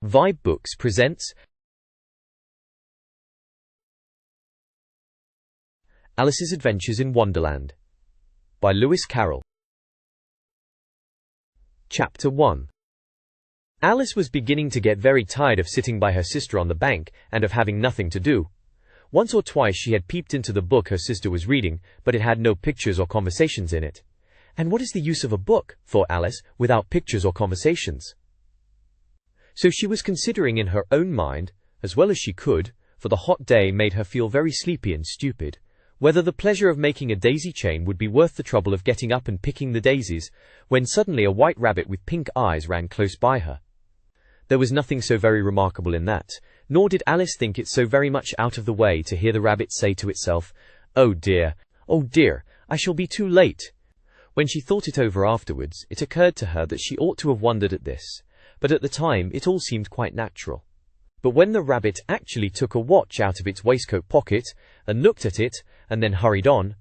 VIII Books presents Alice's Adventures in Wonderland by Lewis Carroll. Chapter 1. Alice was beginning to get very tired of sitting by her sister on the bank and of having nothing to do. Once or twice she had peeped into the book her sister was reading, but it had no pictures or conversations in it. And what is the use of a book, thought Alice, without pictures or conversations? So she was considering in her own mind, as well as she could, for the hot day made her feel very sleepy and stupid, whether the pleasure of making a daisy chain would be worth the trouble of getting up and picking the daisies, when suddenly a white rabbit with pink eyes ran close by her. There was nothing so very remarkable in that, nor did Alice think it so very much out of the way to hear the rabbit say to itself, oh dear, I shall be too late." When she thought it over afterwards, it occurred to her that she ought to have wondered at this, but at the time it all seemed quite natural. But when the rabbit actually took a watch out of its waistcoat pocket, and looked at it, and then hurried on,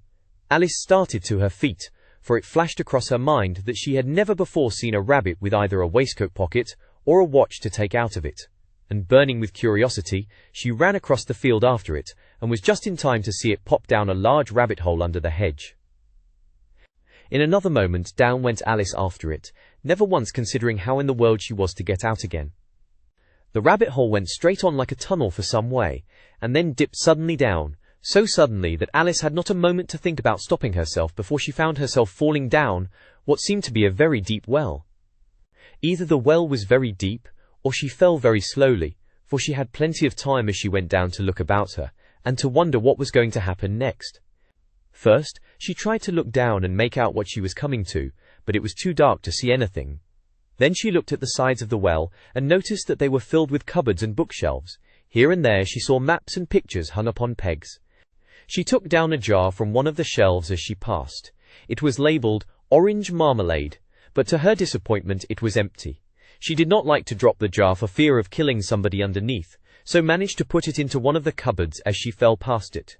Alice started to her feet, for it flashed across her mind that she had never before seen a rabbit with either a waistcoat pocket or a watch to take out of it, and burning with curiosity, she ran across the field after it, and was just in time to see it pop down a large rabbit hole under the hedge. In another moment down went Alice after it, never once considering how in the world she was to get out again. The rabbit hole went straight on like a tunnel for some way, and then dipped suddenly down, so suddenly that Alice had not a moment to think about stopping herself before she found herself falling down what seemed to be a very deep well. Either the well was very deep, or she fell very slowly, for she had plenty of time as she went down to look about her, and to wonder what was going to happen next. First, she tried to look down and make out what she was coming to, but it was too dark to see anything. Then she looked at the sides of the well, and noticed that they were filled with cupboards and bookshelves. Here and there she saw maps and pictures hung upon pegs. She took down a jar from one of the shelves as she passed. It was labelled Orange Marmalade, but to her disappointment it was empty. She did not like to drop the jar for fear of killing somebody underneath, so managed to put it into one of the cupboards as she fell past it.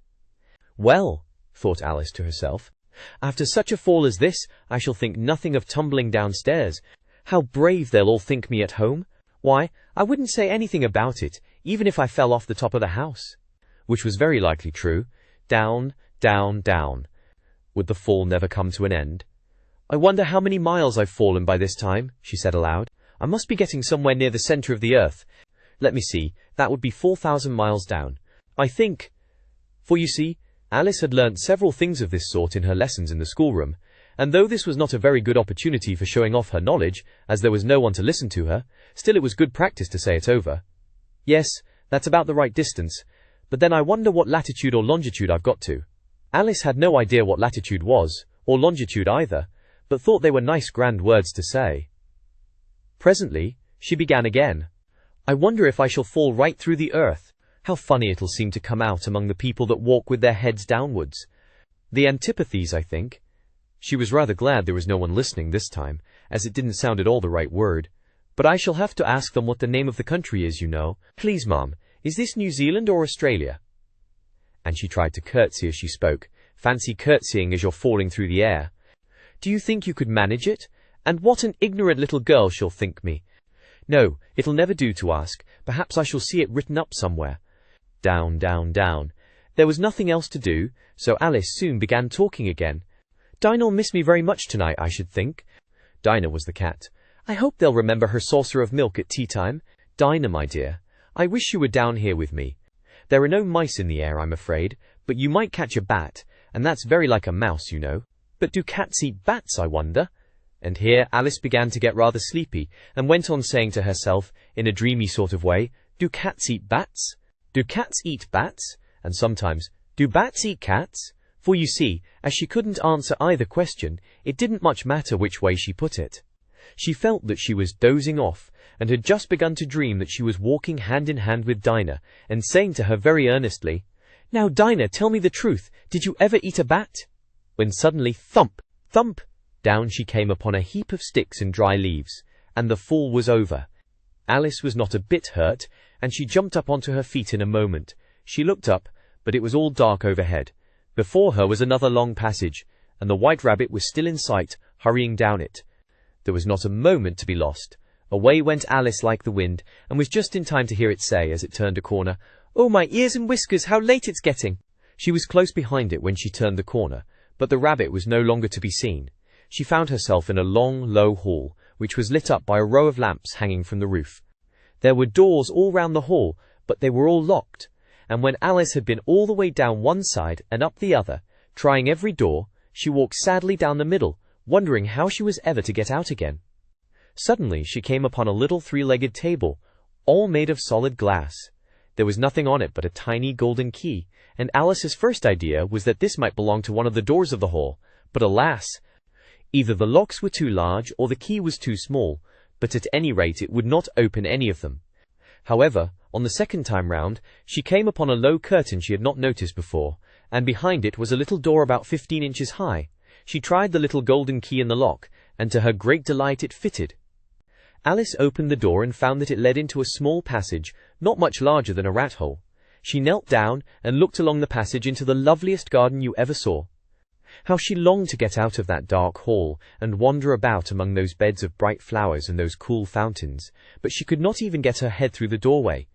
Well, thought Alice to herself, after such a fall as this, I shall think nothing of tumbling downstairs. How brave they'll all think me at home. Why, I wouldn't say anything about it, even if I fell off the top of the house. Which was very likely true. Down, down, down. Would the fall never come to an end? I wonder how many miles I've fallen by this time, she said aloud. I must be getting somewhere near the centre of the earth. Let me see, that would be 4,000 miles down, I think. For you see, Alice had learnt several things of this sort in her lessons in the schoolroom, and though this was not a very good opportunity for showing off her knowledge, as there was no one to listen to her, still it was good practice to say it over. Yes, that's about the right distance, but then I wonder what latitude or longitude I've got to. Alice had no idea what latitude was, or longitude either, but thought they were nice grand words to say. Presently, she began again. I wonder if I shall fall right through the earth. How funny it'll seem to come out among the people that walk with their heads downwards. The antipathies, I think. She was rather glad there was no one listening this time, as it didn't sound at all the right word. But I shall have to ask them what the name of the country is, you know. Please, Mum, is this New Zealand or Australia? And she tried to curtsy as she spoke. Fancy curtsying as you're falling through the air. Do you think you could manage it? And what an ignorant little girl she'll think me. No, it'll never do to ask. Perhaps I shall see it written up somewhere. Down, down, down. There was nothing else to do, so Alice soon began talking again. Dinah'll miss me very much tonight, I should think. Dinah was the cat. I hope they'll remember her saucer of milk at tea time. Dinah, my dear, I wish you were down here with me. There are no mice in the air, I'm afraid, but you might catch a bat, and that's very like a mouse, you know. But do cats eat bats, I wonder? And here Alice began to get rather sleepy, and went on saying to herself, in a dreamy sort of way, do cats eat bats? Do cats eat bats? And sometimes, do bats eat cats? For you see, as she couldn't answer either question, it didn't much matter which way she put it. She felt that she was dozing off, and had just begun to dream that she was walking hand in hand with Dinah, and saying to her very earnestly, Now, Dinah, tell me the truth, did you ever eat a bat? When suddenly, thump, thump, down she came upon a heap of sticks and dry leaves, and the fall was over. Alice was not a bit hurt, and she jumped up onto her feet in a moment. She looked up, but it was all dark overhead. Before her was another long passage, and the white rabbit was still in sight, hurrying down it. There was not a moment to be lost. Away went Alice like the wind, and was just in time to hear it say, as it turned a corner, "Oh, my ears and whiskers, how late it's getting!" She was close behind it when she turned the corner, but the rabbit was no longer to be seen. She found herself in a long, low hall, which was lit up by a row of lamps hanging from the roof. There were doors all round the hall, but they were all locked, and when Alice had been all the way down one side and up the other, trying every door, she walked sadly down the middle, wondering how she was ever to get out again. Suddenly she came upon a little three-legged table, all made of solid glass. There was nothing on it but a tiny golden key, and Alice's first idea was that this might belong to one of the doors of the hall, but alas! Either the locks were too large or the key was too small, but at any rate it would not open any of them. However, on the second time round, she came upon a low curtain she had not noticed before, and behind it was a little door about 15 inches high. She tried the little golden key in the lock, and to her great delight it fitted. Alice opened the door and found that it led into a small passage, not much larger than a rat hole. She knelt down and looked along the passage into the loveliest garden you ever saw. How she longed to get out of that dark hall and wander about among those beds of bright flowers and those cool fountains, but she could not even get her head through the doorway.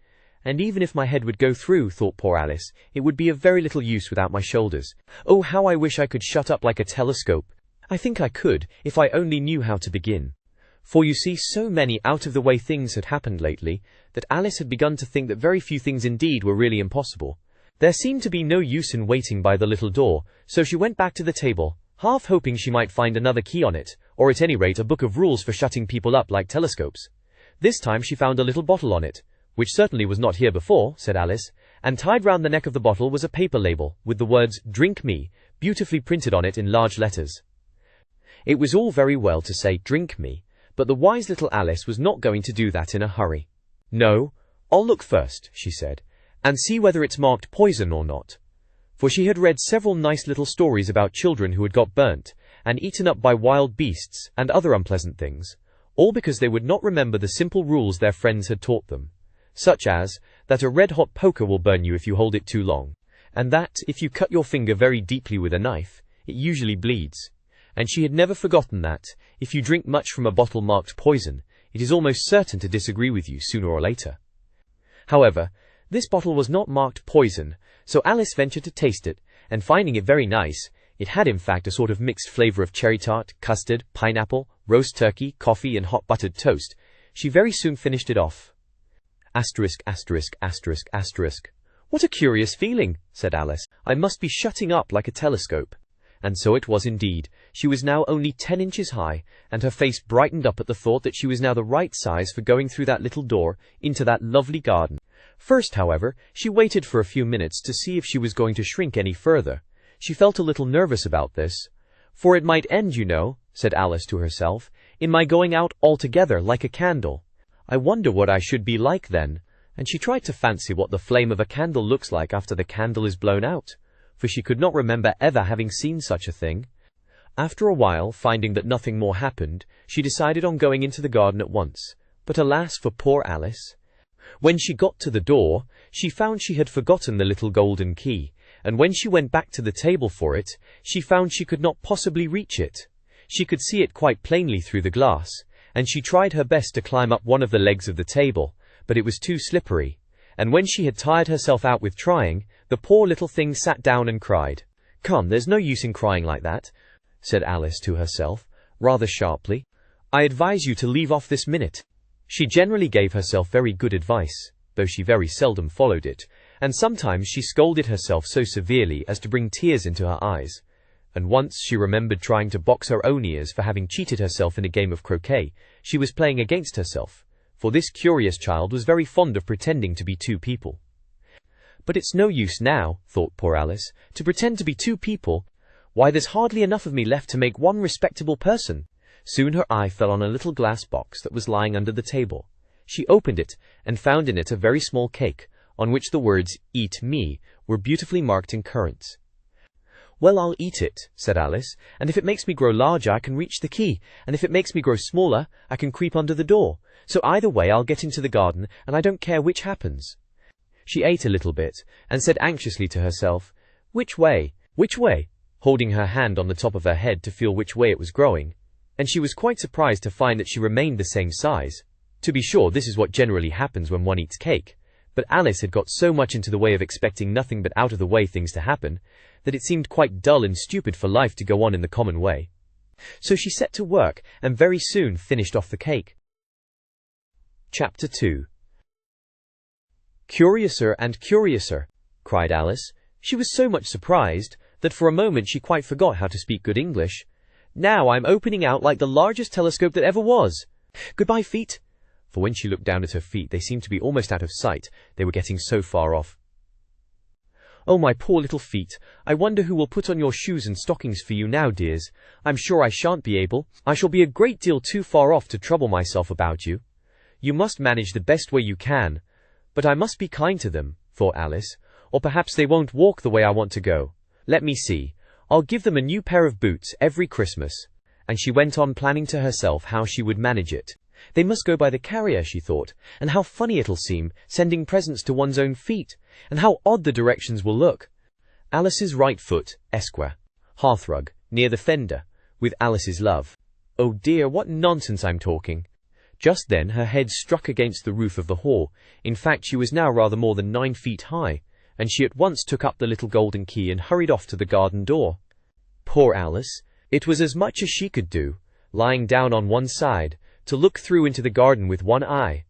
And even if my head would go through, thought poor Alice, it would be of very little use without my shoulders. Oh, how I wish I could shut up like a telescope. I think I could, if I only knew how to begin. For you see, so many out-of-the-way things had happened lately, that Alice had begun to think that very few things indeed were really impossible. There seemed to be no use in waiting by the little door, so she went back to the table, half hoping she might find another key on it, or at any rate a book of rules for shutting people up like telescopes. This time she found a little bottle on it, which certainly was not here before, said Alice, and tied round the neck of the bottle was a paper label, with the words, "Drink me," beautifully printed on it in large letters. It was all very well to say, "Drink me," but the wise little Alice was not going to do that in a hurry. "No, I'll look first," she said, "and see whether it's marked poison or not." For she had read several nice little stories about children who had got burnt, and eaten up by wild beasts, and other unpleasant things, all because they would not remember the simple rules their friends had taught them, such as, that a red-hot poker will burn you if you hold it too long, and that, if you cut your finger very deeply with a knife, it usually bleeds. And she had never forgotten that, if you drink much from a bottle marked poison, it is almost certain to disagree with you sooner or later. However, this bottle was not marked poison, so Alice ventured to taste it, and finding it very nice, it had in fact a sort of mixed flavour of cherry tart, custard, pineapple, roast turkey, coffee and hot buttered toast, she very soon finished it off. Asterisk, asterisk, asterisk, asterisk. What a curious feeling, said Alice. I must be shutting up like a telescope. And so it was indeed. She was now only 10 inches high, and her face brightened up at the thought that she was now the right size for going through that little door into that lovely garden. First, however, she waited for a few minutes to see if she was going to shrink any further. She felt a little nervous about this. For it might end, you know, said Alice to herself, in my going out altogether like a candle. I wonder what I should be like then. And she tried to fancy what the flame of a candle looks like after the candle is blown out, for she could not remember ever having seen such a thing. After a while, finding that nothing more happened, she decided on going into the garden at once. But alas for poor Alice! When she got to the door, she found she had forgotten the little golden key, and when she went back to the table for it, she found she could not possibly reach it. She could see it quite plainly through the glass, and she tried her best to climb up one of the legs of the table, but it was too slippery, and when she had tired herself out with trying, the poor little thing sat down and cried. Come, there's no use in crying like that, said Alice to herself, rather sharply. I advise you to leave off this minute. She generally gave herself very good advice, though she very seldom followed it, and sometimes she scolded herself so severely as to bring tears into her eyes. And once she remembered trying to box her own ears for having cheated herself in a game of croquet she was playing against herself, for this curious child was very fond of pretending to be two people. But it's no use now, thought poor Alice, to pretend to be two people. Why, there's hardly enough of me left to make one respectable person. Soon her eye fell on a little glass box that was lying under the table. She opened it, and found in it a very small cake, on which the words, "Eat me," were beautifully marked in currants. Well, I'll eat it, said Alice, and if it makes me grow larger I can reach the key, and if it makes me grow smaller I can creep under the door. So either way I'll get into the garden, and I don't care which happens. She ate a little bit, and said anxiously to herself, Which way? Which way? Holding her hand on the top of her head to feel which way it was growing. And she was quite surprised to find that she remained the same size. To be sure, this is what generally happens when one eats cake, but Alice had got so much into the way of expecting nothing but out-of-the-way things to happen, that it seemed quite dull and stupid for life to go on in the common way. So she set to work, and very soon finished off the cake. Chapter 2. "Curiouser and curiouser," cried Alice. She was so much surprised that for a moment she quite forgot how to speak good English. "Now I'm opening out like the largest telescope that ever was. Goodbye, feet." For when she looked down at her feet, they seemed to be almost out of sight, they were getting so far off. "Oh, my poor little feet, I wonder who will put on your shoes and stockings for you now, dears. I'm sure I shan't be able. I shall be a great deal too far off to trouble myself about you. You must manage the best way you can. But I must be kind to them," thought Alice, "or perhaps they won't walk the way I want to go. Let me see. I'll give them a new pair of boots every Christmas." And she went on planning to herself how she would manage it. They must go by the carrier, she thought, and how funny it'll seem, sending presents to one's own feet, and how odd the directions will look. Alice's right foot, Esquire. Hearthrug, near the fender, with Alice's love. Oh dear, what nonsense I'm talking. Just then her head struck against the roof of the hall. In fact, she was now rather more than 9 feet high, and she at once took up the little golden key and hurried off to the garden door. Poor Alice! It was as much as she could do, lying down on one side, to look through into the garden with one eye.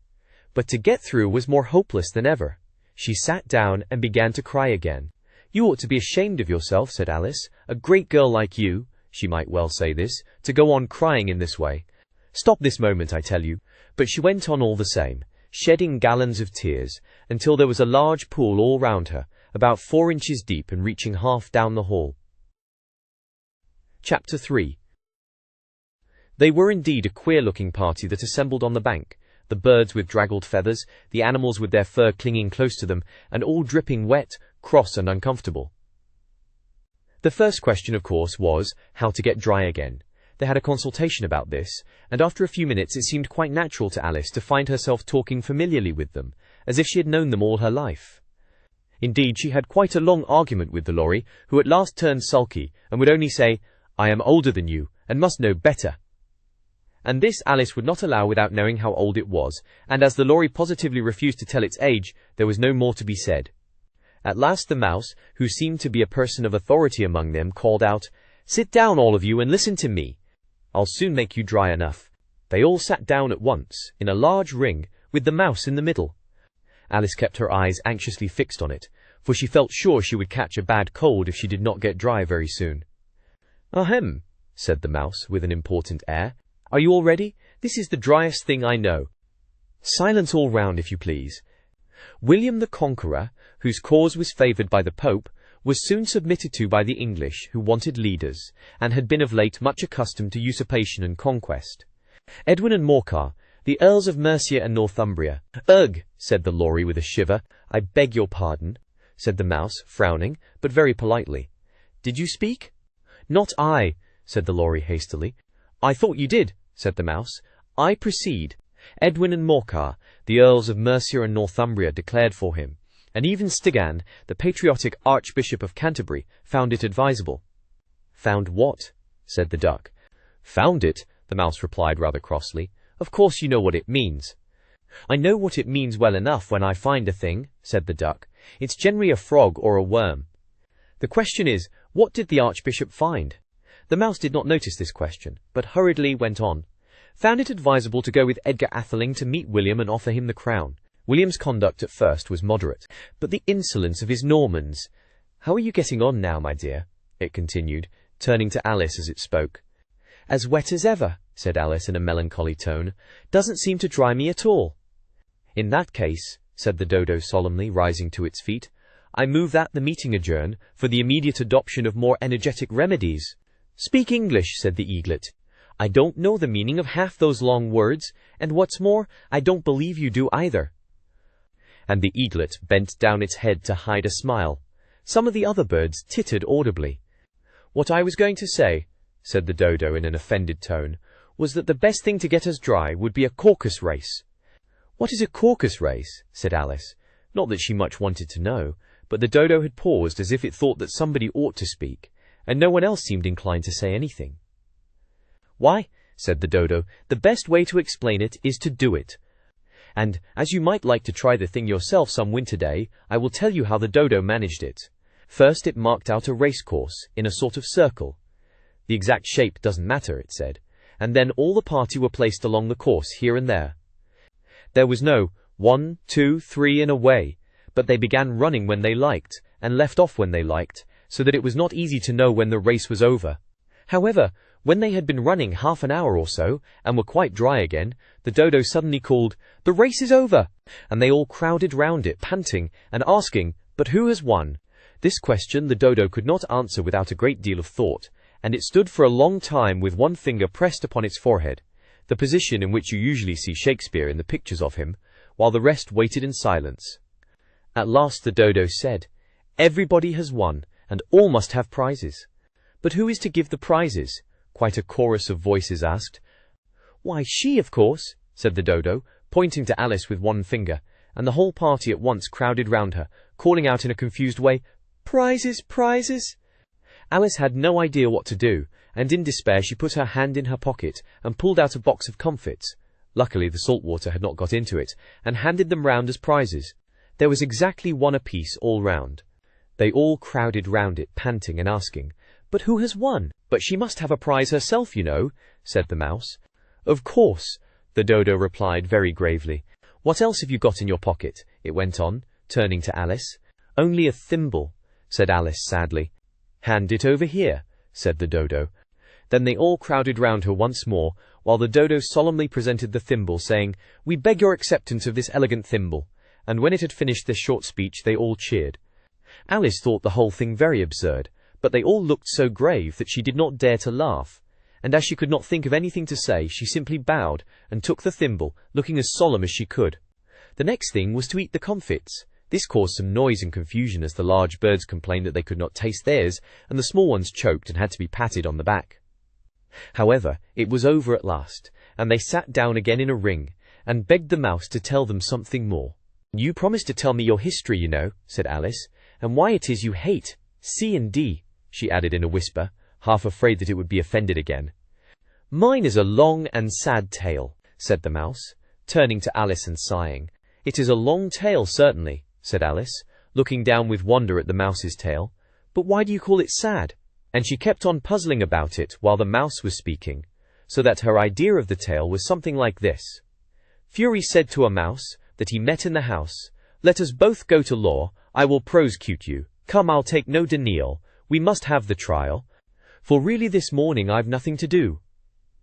But to get through was more hopeless than ever. She sat down and began to cry again. "You ought to be ashamed of yourself," said Alice. "A great girl like you," she might well say this, "to go on crying in this way. Stop this moment, I tell you." But she went on all the same, shedding gallons of tears, until there was a large pool all round her, about 4 inches deep and reaching half down the hall. Chapter 3. They were indeed a queer-looking party that assembled on the bank, the birds with draggled feathers, the animals with their fur clinging close to them, and all dripping wet, cross and uncomfortable. The first question, of course, was how to get dry again. They had a consultation about this, and after a few minutes it seemed quite natural to Alice to find herself talking familiarly with them, as if she had known them all her life. Indeed, she had quite a long argument with the lorry, who at last turned sulky, and would only say, "I am older than you, and must know better." And this Alice would not allow without knowing how old it was, and as the lorry positively refused to tell its age, there was no more to be said. At last the mouse, who seemed to be a person of authority among them, called out, "Sit down, all of you, and listen to me. I'll soon make you dry enough." They all sat down at once, in a large ring, with the mouse in the middle. Alice kept her eyes anxiously fixed on it, for she felt sure she would catch a bad cold if she did not get dry very soon. "Ahem," said the mouse, with an important air. "Are you all ready? This is the driest thing I know. Silence all round, if you please. William the Conqueror, whose cause was favoured by the Pope, was soon submitted to by the English, who wanted leaders, and had been of late much accustomed to usurpation and conquest. Edwin and Morcar, the Earls of Mercia and Northumbria." "Ugh," said the lorry with a shiver. "I beg your pardon," said the mouse, frowning, but very politely. "Did you speak?" "Not I," said the lorry hastily. "I thought you did," said the mouse. "I proceed. Edwin and Morcar, the Earls of Mercia and Northumbria, declared for him, and even Stigand, the patriotic Archbishop of Canterbury, found it advisable." "Found what?" said the duck. "Found it," the mouse replied rather crossly. "Of course you know what it means." "I know what it means well enough when I find a thing," said the duck. "It's generally a frog or a worm. The question is, what did the Archbishop find?" The mouse did not notice this question, but hurriedly went on. "Found it advisable to go with Edgar Atheling to meet William and offer him the crown. William's conduct at first was moderate, but the insolence of his Normans— How are you getting on now, my dear?" it continued, turning to Alice as it spoke. "As wet as ever," said Alice in a melancholy tone. "Doesn't seem to dry me at all." "In that case," said the dodo solemnly, rising to its feet, "I move that the meeting adjourn, for the immediate adoption of more energetic remedies." "Speak English," said the eaglet. "I don't know the meaning of half those long words, and what's more, I don't believe you do either." And the eaglet bent down its head to hide a smile. Some of the other birds tittered audibly. "What I was going to say," said the dodo in an offended tone, "was that the best thing to get us dry would be a caucus race." "What is a caucus race?" said Alice. Not that she much wanted to know, but the dodo had paused as if it thought that somebody ought to speak, and no one else seemed inclined to say anything. "Why," said the dodo, "the best way to explain it is to do it. And, as you might like to try the thing yourself some winter day, I will tell you how the dodo managed it. First it marked out a race course, in a sort of circle. The exact shape doesn't matter, it said. And then all the party were placed along the course here and there. There was no 1, 2, 3 and away, but they began running when they liked, and left off when they liked, so that it was not easy to know when the race was over. However, when they had been running half an hour or so, and were quite dry again, the dodo suddenly called, "The race is over!" And they all crowded round it, panting, and asking, "But who has won?" This question the dodo could not answer without a great deal of thought, and it stood for a long time with one finger pressed upon its forehead, the position in which you usually see Shakespeare in the pictures of him, while the rest waited in silence. At last the dodo said, "Everybody has won, and all must have prizes." "But who is to give the prizes?" quite a chorus of voices asked. "Why, she, of course," said the dodo, pointing to Alice with one finger, and the whole party at once crowded round her, calling out in a confused way, "Prizes, prizes!" Alice had no idea what to do, and in despair she put her hand in her pocket and pulled out a box of comfits. Luckily the salt water had not got into it, and handed them round as prizes. There was exactly one apiece all round. They all crowded round it, panting and asking, "But who has won?" "But she must have a prize herself, you know," said the mouse. "Of course," the dodo replied very gravely. "What else have you got in your pocket?" it went on, turning to Alice. "Only a thimble," said Alice sadly. "Hand it over here," said the dodo. Then they all crowded round her once more, while the dodo solemnly presented the thimble, saying, "We beg your acceptance of this elegant thimble." And when it had finished this short speech, they all cheered. Alice thought the whole thing very absurd, but they all looked so grave that she did not dare to laugh, and as she could not think of anything to say, she simply bowed and took the thimble, looking as solemn as she could. The next thing was to eat the comfits. This caused some noise and confusion, as the large birds complained that they could not taste theirs, and the small ones choked and had to be patted on the back. However, it was over at last, and they sat down again in a ring, and begged the mouse to tell them something more. "You promised to tell me your history, you know," said Alice, "and why it is you hate C and D," she added in a whisper, half afraid that it would be offended again. "Mine is a long and sad tale," said the mouse, turning to Alice and sighing. "It is a long tale, certainly," said Alice, looking down with wonder at the mouse's tail. "But why do you call it sad?" And she kept on puzzling about it while the mouse was speaking, so that her idea of the tale was something like this. Fury said to a mouse that he met in the house, "Let us both go to law, I will prosecute you. Come, I'll take no denial, we must have the trial. For really this morning I've nothing to do."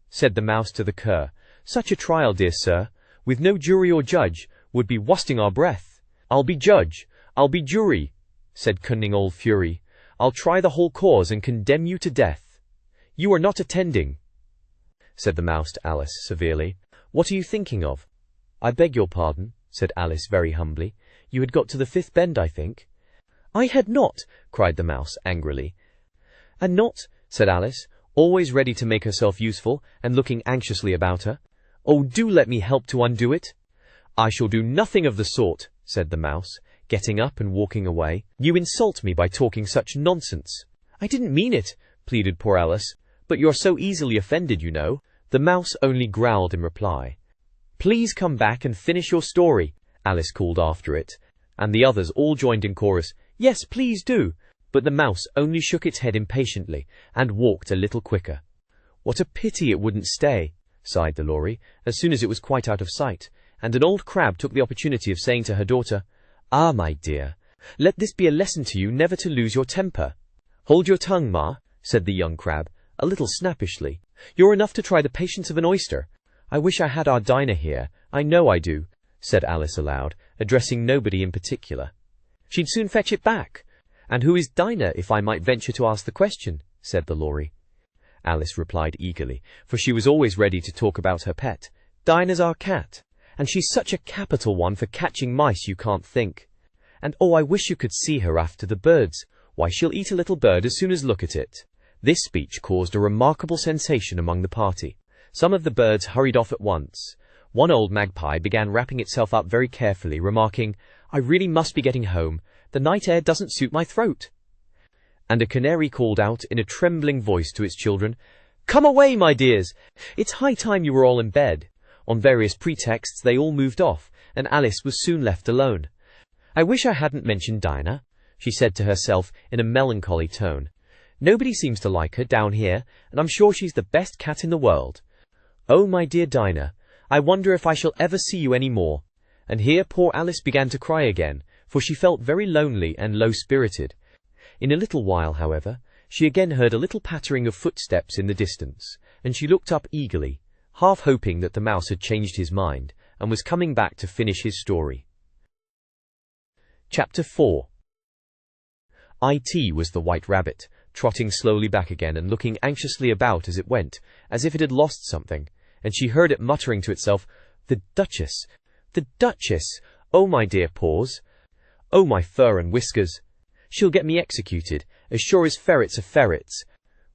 Said the mouse to the cur, "Such a trial, dear sir, with no jury or judge, would be wasting our breath." "I'll be judge, I'll be jury," said cunning old Fury. "I'll try the whole cause and condemn you to death." "You are not attending," said the mouse to Alice severely. "What are you thinking of?" "I beg your pardon," said Alice very humbly. "You had got to the fifth bend, I think." "I had not," cried the mouse angrily. "And not," said Alice, always ready to make herself useful, and looking anxiously about her. "Oh, do let me help to undo it." "I shall do nothing of the sort," said the mouse, getting up and walking away. "You insult me by talking such nonsense." "I didn't mean it," pleaded poor Alice, "but you're so easily offended, you know." The mouse only growled in reply. "Please come back and finish your story," Alice called after it, and the others all joined in chorus, "Yes, please do." But the mouse only shook its head impatiently and walked a little quicker. "What a pity it wouldn't stay," sighed the Lory, as soon as it was quite out of sight, and an old crab took the opportunity of saying to her daughter, "Ah, my dear, let this be a lesson to you never to lose your temper." "Hold your tongue, ma," said the young crab, a little snappishly. "You're enough to try the patience of an oyster." "I wish I had our Dinah here, I know I do," said Alice aloud, addressing nobody in particular. "She'd soon fetch it back." "And who is Dinah, if I might venture to ask the question?" said the Lory. Alice replied eagerly, for she was always ready to talk about her pet. "Dinah's our cat, and she's such a capital one for catching mice you can't think. And oh, I wish you could see her after the birds. Why, she'll eat a little bird as soon as look at it." This speech caused a remarkable sensation among the party. Some of the birds hurried off at once. One old magpie began wrapping itself up very carefully, remarking, "I really must be getting home. The night air doesn't suit my throat." And a canary called out in a trembling voice to its children, "Come away, my dears! It's high time you were all in bed." On various pretexts they all moved off, and Alice was soon left alone. "I wish I hadn't mentioned Dinah," she said to herself in a melancholy tone. "Nobody seems to like her down here, and I'm sure she's the best cat in the world. Oh, my dear Dinah, I wonder if I shall ever see you any more." And here poor Alice began to cry again, for she felt very lonely and low-spirited. In a little while, however, she again heard a little pattering of footsteps in the distance, and she looked up eagerly, half hoping that the mouse had changed his mind and was coming back to finish his story. Chapter 4. It was the white rabbit, trotting slowly back again and looking anxiously about as it went, as if it had lost something, and she heard it muttering to itself, "The Duchess! The Duchess! Oh, my dear paws! Oh, my fur and whiskers! She'll get me executed, as sure as ferrets are ferrets.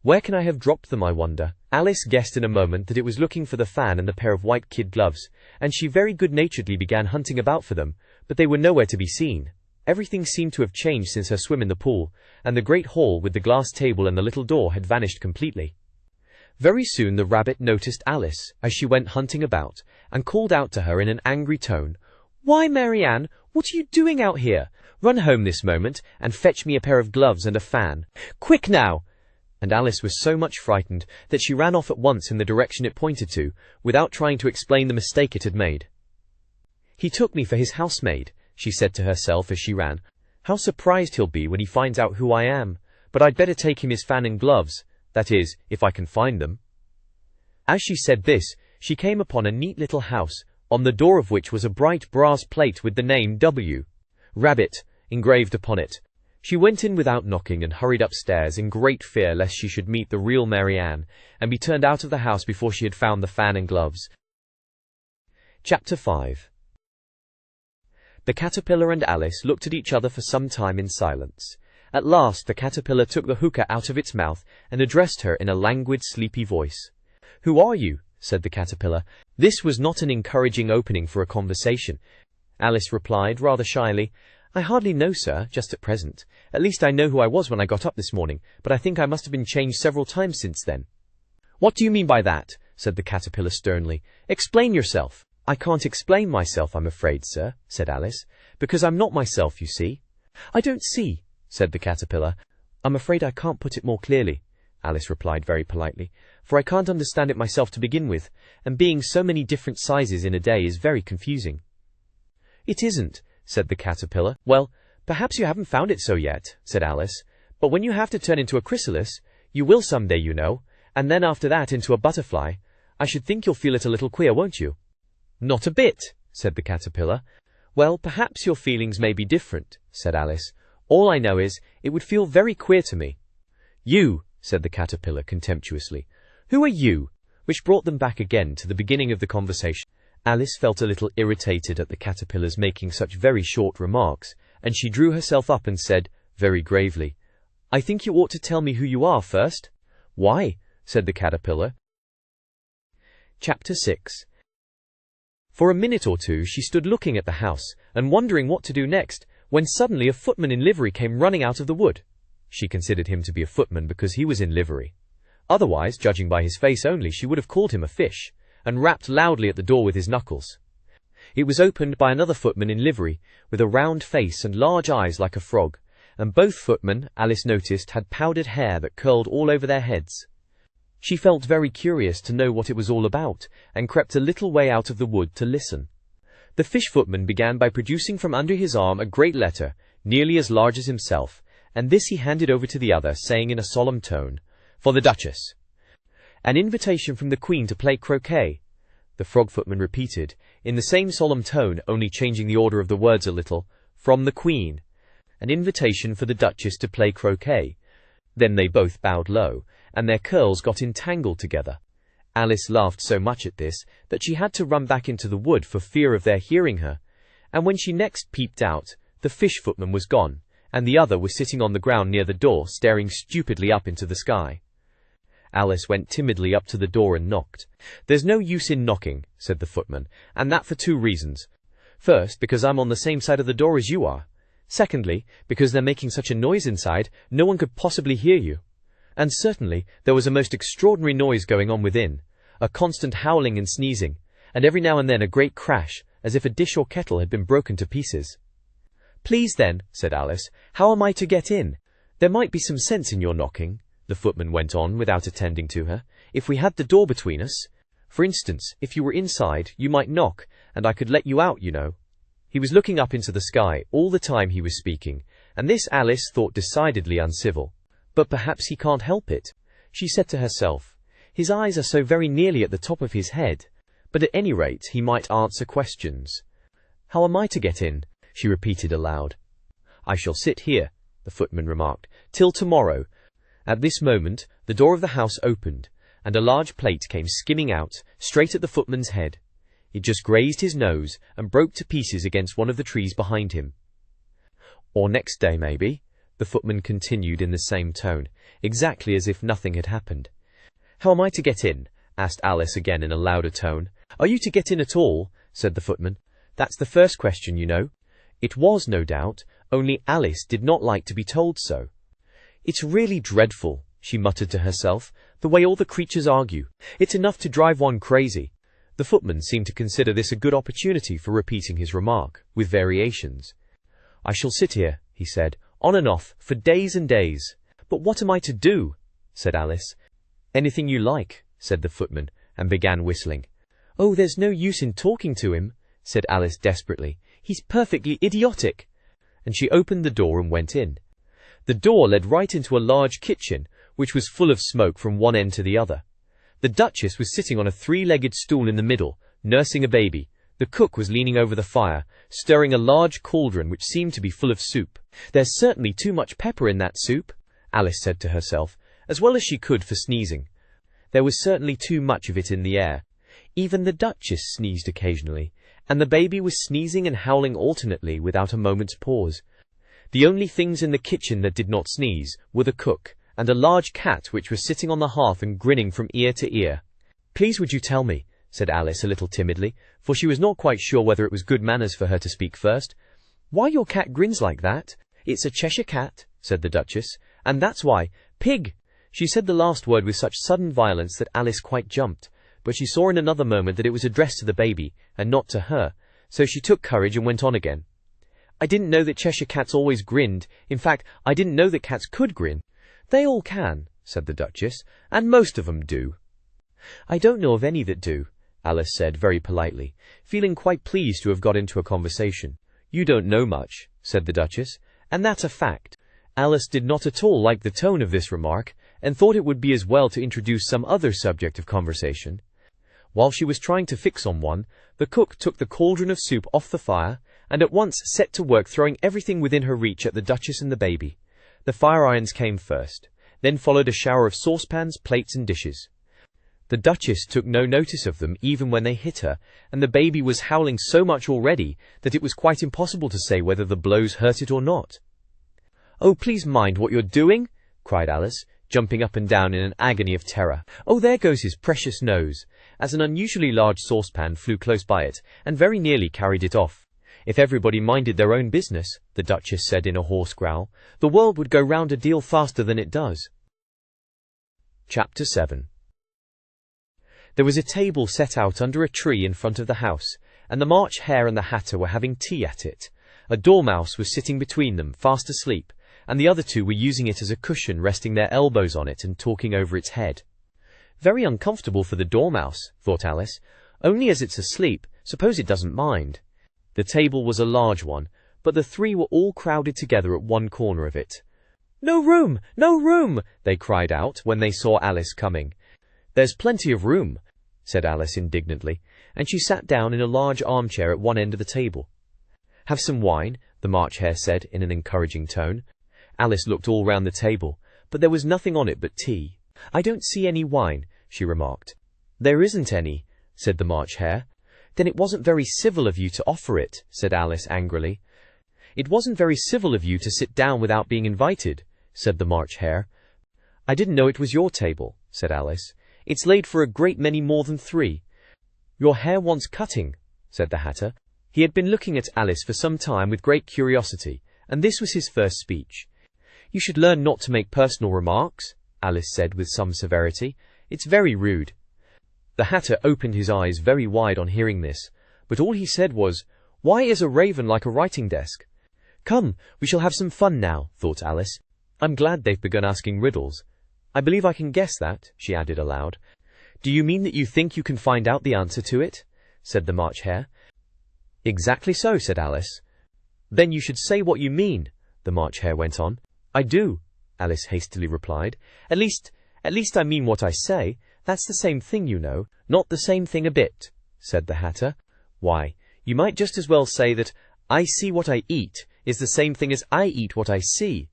Where can I have dropped them, I wonder?" Alice guessed in a moment that it was looking for the fan and the pair of white kid gloves, and she very good-naturedly began hunting about for them, but they were nowhere to be seen. Everything seemed to have changed since her swim in the pool, and the great hall with the glass table and the little door had vanished completely. Very soon the rabbit noticed Alice as she went hunting about, and called out to her in an angry tone, "Why, Marianne, what are you doing out here? Run home this moment, and fetch me a pair of gloves and a fan. Quick now!" And Alice was so much frightened that she ran off at once in the direction it pointed to, without trying to explain the mistake it had made. "He took me for his housemaid," she said to herself as she ran. "How surprised he'll be when he finds out who I am. But I'd better take him his fan and gloves, that is, if I can find them." As she said this, she came upon a neat little house, on the door of which was a bright brass plate with the name W. Rabbit engraved upon it. She went in without knocking and hurried upstairs in great fear lest she should meet the real Marianne and be turned out of the house before she had found the fan and gloves. Chapter 5. The caterpillar and Alice looked at each other for some time in silence. At last the caterpillar took the hookah out of its mouth and addressed her in a languid, sleepy voice. "Who are you?" said the caterpillar. This was not an encouraging opening for a conversation. Alice replied rather shyly, "I hardly know, sir, just at present. At least I know who I was when I got up this morning, but I think I must have been changed several times since then." "What do you mean by that?" said the caterpillar sternly. "Explain yourself." "I can't explain myself, I'm afraid, sir," said Alice, "because I'm not myself, you see." "I don't see," said the caterpillar. "I'm afraid I can't put it more clearly," Alice replied very politely, "for I can't understand it myself to begin with, and being so many different sizes in a day is very confusing." "It isn't," said the caterpillar. "Well, perhaps you haven't found it so yet," said Alice, "but when you have to turn into a chrysalis, you will some day, you know, and then after that into a butterfly, I should think you'll feel it a little queer, won't you?" "Not a bit," said the caterpillar. "Well, perhaps your feelings may be different," said Alice. "All I know is, it would feel very queer to me." "You," said the caterpillar contemptuously. "Who are you?" Which brought them back again to the beginning of the conversation. Alice felt a little irritated at the caterpillar's making such very short remarks, and she drew herself up and said, very gravely, "I think you ought to tell me who you are first." "Why?" said the caterpillar. Chapter 6. For a minute or two she stood looking at the house, and wondering what to do next, when suddenly a footman in livery came running out of the wood. She considered him to be a footman because he was in livery. Otherwise, judging by his face only, she would have called him a fish, and rapped loudly at the door with his knuckles. It was opened by another footman in livery, with a round face and large eyes like a frog, and both footmen, Alice noticed, had powdered hair that curled all over their heads. She felt very curious to know what it was all about, and crept a little way out of the wood to listen. The fish footman began by producing from under his arm a great letter, nearly as large as himself, and this he handed over to the other, saying in a solemn tone, "For the Duchess." "An invitation from the Queen to play croquet," the frog footman repeated, in the same solemn tone, only changing the order of the words a little. "From the Queen. An invitation for the Duchess to play croquet." Then they both bowed low, and their curls got entangled together. Alice laughed so much at this that she had to run back into the wood for fear of their hearing her, and when she next peeped out, the fish footman was gone, and the other was sitting on the ground near the door, staring stupidly up into the sky. Alice went timidly up to the door and knocked. "There's no use in knocking," said the footman, "and that for 2 reasons. First, because I'm on the same side of the door as you are. Secondly, because they're making such a noise inside, no one could possibly hear you. And certainly, there was a most extraordinary noise going on within, a constant howling and sneezing, and every now and then a great crash, as if a dish or kettle had been broken to pieces. "Please then," said Alice, "how am I to get in? There might be some sense in your knocking," the footman went on without attending to her, "if we had the door between us. For instance, if you were inside, you might knock, and I could let you out, you know." He was looking up into the sky all the time he was speaking, and this Alice thought decidedly uncivil. "But perhaps he can't help it," she said to herself. "His eyes are so very nearly at the top of his head. But at any rate, he might answer questions. How am I to get in?" she repeated aloud. "I shall sit here," the footman remarked, "till tomorrow." At this moment, the door of the house opened, and a large plate came skimming out, straight at the footman's head. It just grazed his nose and broke to pieces against one of the trees behind him. "Or next day, maybe," the footman continued in the same tone, exactly as if nothing had happened. "How am I to get in?" asked Alice again in a louder tone. "Are you to get in at all?" said the footman. "That's the first question, you know." It was, no doubt, only Alice did not like to be told so. "It's really dreadful," she muttered to herself, "the way all the creatures argue. It's enough to drive one crazy." The footman seemed to consider this a good opportunity for repeating his remark, with variations. "I shall sit here," he said, "on and off, for days and days." "But what am I to do?" said Alice. "Anything you like," said the footman, and began whistling. "Oh, there's no use in talking to him," said Alice desperately. "He's perfectly idiotic." And she opened the door and went in. The door led right into a large kitchen, which was full of smoke from one end to the other. The Duchess was sitting on a three-legged stool in the middle, nursing a baby. The cook was leaning over the fire, stirring a large cauldron which seemed to be full of soup. "There's certainly too much pepper in that soup," Alice said to herself, as well as she could for sneezing. There was certainly too much of it in the air. Even the Duchess sneezed occasionally, and the baby was sneezing and howling alternately without a moment's pause. The only things in the kitchen that did not sneeze were the cook, and a large cat which was sitting on the hearth and grinning from ear to ear. "Please would you tell me," said Alice a little timidly, for she was not quite sure whether it was good manners for her to speak first, "why your cat grins like that?" "It's a Cheshire Cat," said the Duchess, "and that's why. Pig!" She said the last word with such sudden violence that Alice quite jumped, but she saw in another moment that it was addressed to the baby, and not to her, so she took courage and went on again. "I didn't know that Cheshire Cats always grinned. In fact, I didn't know that cats could grin." "They all can," said the Duchess, "and most of 'em do." "I don't know of any that do," Alice said very politely, feeling quite pleased to have got into a conversation. "You don't know much," said the Duchess, "and that's a fact." Alice did not at all like the tone of this remark, and thought it would be as well to introduce some other subject of conversation. While she was trying to fix on one, the cook took the cauldron of soup off the fire, and at once set to work throwing everything within her reach at the Duchess and the baby. The fire irons came first, then followed a shower of saucepans, plates and dishes. The Duchess took no notice of them even when they hit her, and the baby was howling so much already that it was quite impossible to say whether the blows hurt it or not. "Oh, please mind what you're doing," cried Alice, jumping up and down in an agony of terror. "Oh, there goes his precious nose," as an unusually large saucepan flew close by it, and very nearly carried it off. "If everybody minded their own business," the Duchess said in a hoarse growl, "the world would go round a deal faster than it does." Chapter 7. There was a table set out under a tree in front of the house, and the March Hare and the Hatter were having tea at it. A dormouse was sitting between them, fast asleep, and the other two were using it as a cushion, resting their elbows on it and talking over its head. "Very uncomfortable for the dormouse," thought Alice. "Only as it's asleep, suppose it doesn't mind." The table was a large one, but the three were all crowded together at one corner of it. "No room! No room!" they cried out when they saw Alice coming. "There's plenty of room," said Alice indignantly, and she sat down in a large armchair at one end of the table. "Have some wine," the March Hare said in an encouraging tone. Alice looked all round the table, but there was nothing on it but tea. "I don't see any wine," she remarked. "There isn't any," said the March Hare. "Then it wasn't very civil of you to offer it," said Alice angrily. "It wasn't very civil of you to sit down without being invited," said the March Hare. "I didn't know it was your table," said Alice. "It's laid for a great many more than three." "Your hair wants cutting," said the Hatter. He had been looking at Alice for some time with great curiosity, and this was his first speech. "You should learn not to make personal remarks," Alice said with some severity. "It's very rude." The Hatter opened his eyes very wide on hearing this, but all he said was, "Why is a raven like a writing desk?" "Come, we shall have some fun now," thought Alice. "I'm glad they've begun asking riddles. I believe I can guess that," she added aloud. "Do you mean that you think you can find out the answer to it?" said the March Hare. "Exactly so," said Alice. "Then you should say what you mean," the March Hare went on. "I do," Alice hastily replied. At least I mean what I say. That's the same thing, you know." "Not the same thing a bit," said the Hatter. "Why, you might just as well say that I see what I eat is the same thing as I eat what I see."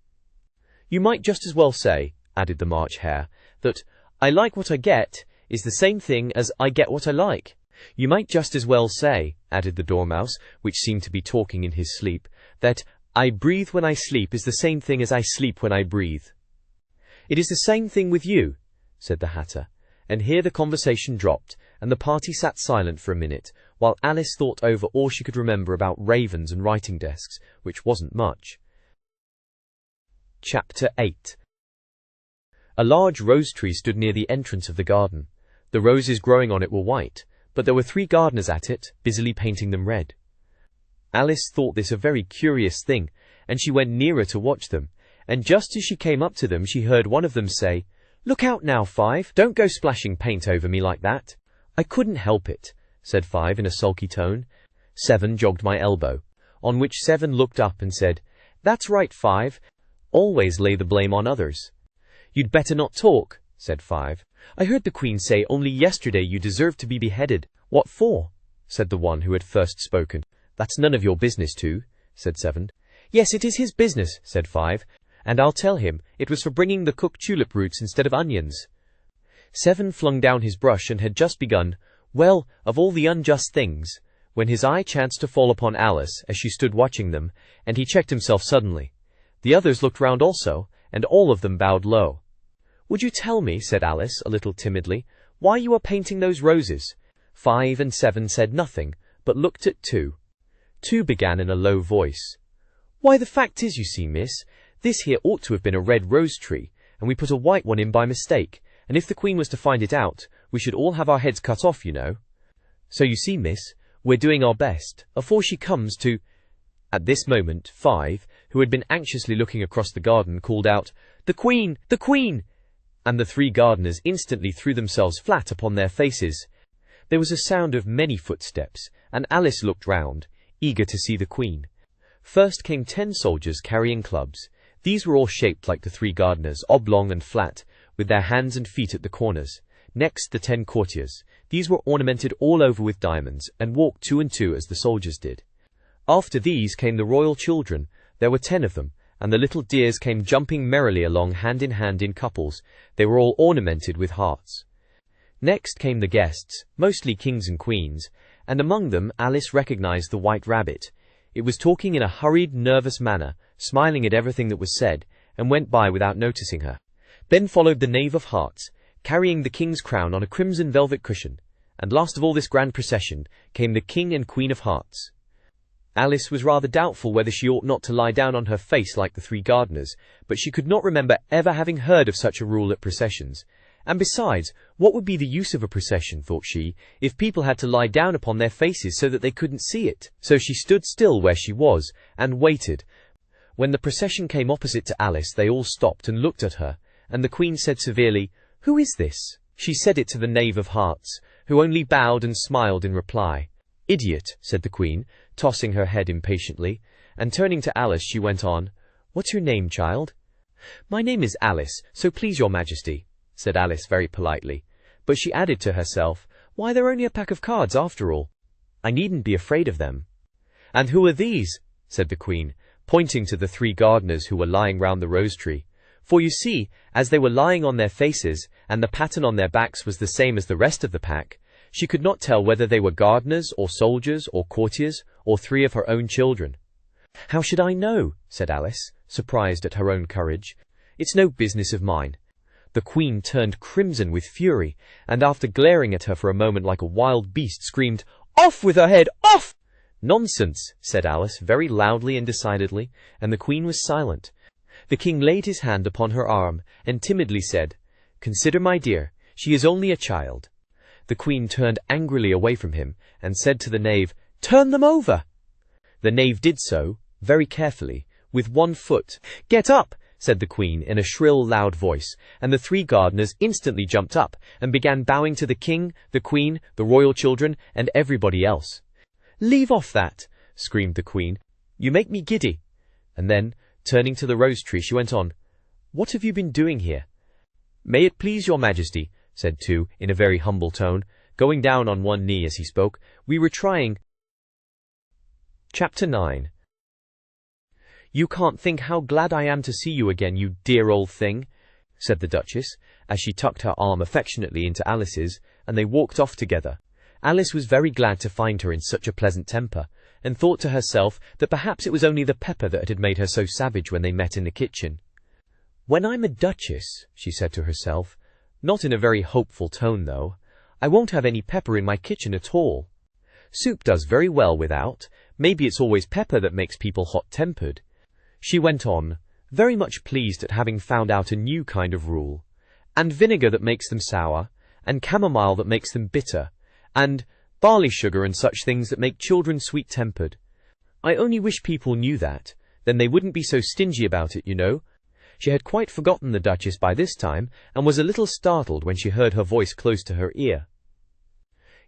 "You might just as well say," added the March Hare, "that I like what I get is the same thing as I get what I like." "You might just as well say," added the Dormouse, which seemed to be talking in his sleep, "that I breathe when I sleep is the same thing as I sleep when I breathe." "It is the same thing with you," said the Hatter. And here the conversation dropped, and the party sat silent for a minute, while Alice thought over all she could remember about ravens and writing desks, which wasn't much. Chapter 8. A large rose tree stood near the entrance of the garden. The roses growing on it were white, but there were 3 gardeners at it, busily painting them red. Alice thought this a very curious thing, and she went nearer to watch them, and just as she came up to them she heard one of them say, "Look out now, Five, don't go splashing paint over me like that." "I couldn't help it," said Five in a sulky tone. 7 jogged my elbow, on which 7 looked up and said, "That's right, Five, always lay the blame on others." "You'd better not talk," said 5. "I heard the Queen say only yesterday you deserved to be beheaded." "What for?" said the one who had first spoken. "That's none of your business too," said 7. "Yes, it is his business," said 5. "And I'll tell him it was for bringing the cooked tulip roots instead of onions." 7 flung down his brush and had just begun, "Well, of all the unjust things," when his eye chanced to fall upon Alice as she stood watching them, and he checked himself suddenly. The others looked round also, and all of them bowed low. "Would you tell me," said Alice, a little timidly, "why you are painting those roses?" 5 and 7 said nothing, but looked at 2. 2 began in a low voice. "Why, the fact is, you see, miss, this here ought to have been a red rose tree, and we put a white one in by mistake, and if the Queen was to find it out, we should all have our heads cut off, you know. So you see, miss, we're doing our best, afore she comes to—" At this moment, 5, who had been anxiously looking across the garden, called out, "The Queen! The Queen!" And the 3 gardeners instantly threw themselves flat upon their faces. There was a sound of many footsteps, and Alice looked round, eager to see the Queen. First came 10 soldiers carrying clubs. These were all shaped like the 3 gardeners, oblong and flat, with their hands and feet at the corners. Next, the 10 courtiers. These were ornamented all over with diamonds, and walked 2 and 2 as the soldiers did. After these came the royal children. There were 10 of them, and the little dears came jumping merrily along hand in couples. They were all ornamented with hearts. Next came the guests, mostly kings and queens, and among them Alice recognized the White Rabbit. It was talking in a hurried, nervous manner, smiling at everything that was said, and went by without noticing her. Then followed the Knave of Hearts, carrying the king's crown on a crimson velvet cushion, and last of all this grand procession came the King and Queen of Hearts. Alice was rather doubtful whether she ought not to lie down on her face like the 3 gardeners, but she could not remember ever having heard of such a rule at processions. And besides, what would be the use of a procession, thought she, if people had to lie down upon their faces so that they couldn't see it? So she stood still where she was, and waited. When the procession came opposite to Alice, they all stopped and looked at her, and the Queen said severely, "Who is this?" She said it to the Knave of Hearts, who only bowed and smiled in reply. "Idiot," said the Queen, tossing her head impatiently, and turning to Alice she went on, "What's your name, child?" "My name is Alice, so please your Majesty," said Alice very politely, but she added to herself, "Why, they're only a pack of cards after all. I needn't be afraid of them." "And who are these?" said the Queen, pointing to the 3 gardeners who were lying round the rose tree. For you see, as they were lying on their faces, and the pattern on their backs was the same as the rest of the pack, she could not tell whether they were gardeners, or soldiers, or courtiers, or 3 of her own children. "How should I know?" said Alice, surprised at her own courage. "It's no business of mine." The Queen turned crimson with fury, and after glaring at her for a moment like a wild beast, screamed, "Off with her head! Off!" "Nonsense," said Alice, very loudly and decidedly, and the Queen was silent. The King laid his hand upon her arm, and timidly said, "Consider, my dear, she is only a child." The Queen turned angrily away from him, and said to the Knave, Turn them over!" The knave did so, very carefully, with one foot. "Get up!" said the Queen in a shrill, loud voice, and the 3 gardeners instantly jumped up and began bowing to the King, the Queen, the royal children, and everybody else. "Leave off that!" screamed the Queen. "You make me giddy." And then, turning to the rose tree, she went on, "What have you been doing here?" "May it please your Majesty," said Tu, in a very humble tone, going down on one knee as he spoke, "we were trying—" Chapter 9. "You can't think how glad I am to see you again, you dear old thing," said the Duchess, as she tucked her arm affectionately into Alice's, and they walked off together. Alice was very glad to find her in such a pleasant temper, and thought to herself that perhaps it was only the pepper that had made her so savage when they met in the kitchen. "When I'm a duchess," she said to herself, not in a very hopeful tone though, "I won't have any pepper in my kitchen at all. Soup does very well without. Maybe it's always pepper that makes people hot-tempered." She went on, very much pleased at having found out a new kind of rule. "And vinegar that makes them sour, and chamomile that makes them bitter, and barley sugar and such things that make children sweet-tempered. I only wish people knew that, then they wouldn't be so stingy about it, you know." She had quite forgotten the Duchess by this time, and was a little startled when she heard her voice close to her ear.